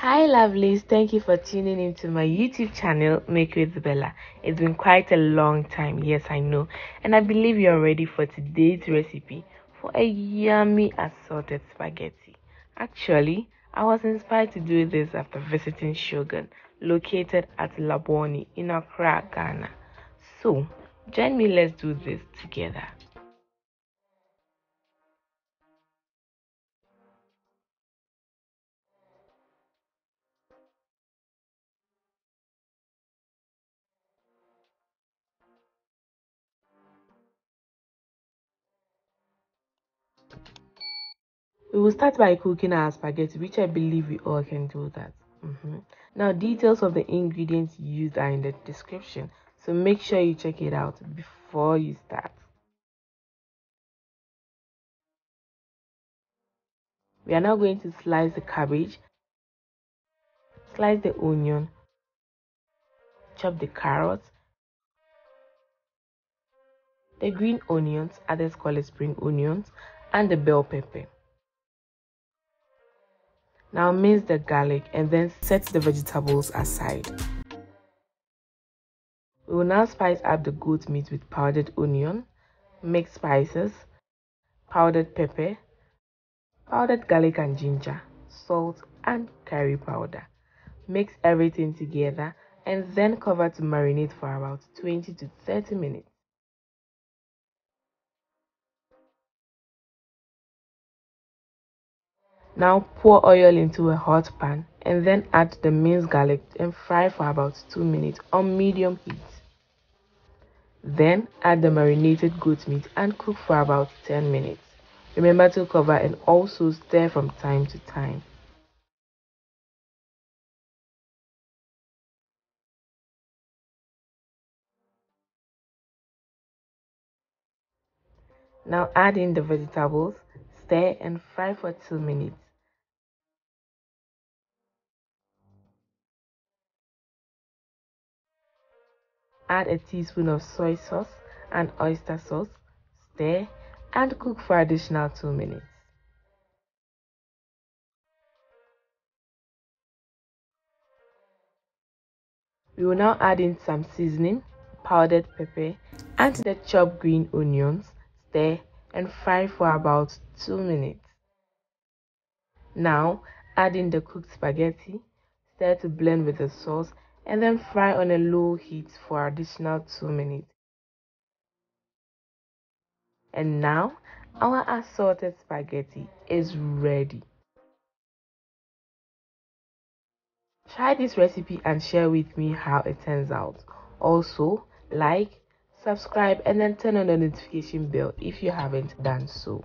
Hi lovelies, thank you for tuning into my YouTube channel Make with Bella. It's been quite a long time, yes I know, and I believe you're ready for today's recipe for a yummy assorted spaghetti. Actually, I was inspired to do this after visiting Shogun, located at Laboni in Accra, Ghana. So, join me, let's do this together. We will start by cooking our spaghetti, which I believe we all can do that. Now, details of the ingredients used are in the description, so make sure you check it out before you start. We are now going to slice the cabbage, slice the onion, chop the carrots, the green onions, others call it spring onions, and the bell pepper. Now mince the garlic and then set the vegetables aside. We will now spice up the goat meat with powdered onion, mixed spices, powdered pepper, powdered garlic and ginger, salt and curry powder. Mix everything together and then cover to marinate for about 20 to 30 minutes. Now pour oil into a hot pan and then add the minced garlic and fry for about 2 minutes on medium heat. Then add the marinated goat meat and cook for about 10 minutes. Remember to cover and also stir from time to time. Now add in the vegetables, stir and fry for 2 minutes. Add a teaspoon of soy sauce and oyster sauce, stir and cook for additional 2 minutes. We will now add in some seasoning, powdered pepper and the chopped green onions, stir and fry for about 2 minutes. Now add in the cooked spaghetti, stir to blend with the sauce and then fry on a low heat for additional 2 minutes. And now our assorted spaghetti is ready. Try this recipe and share with me how it turns out. Also, like, subscribe and then turn on the notification bell if you haven't done so.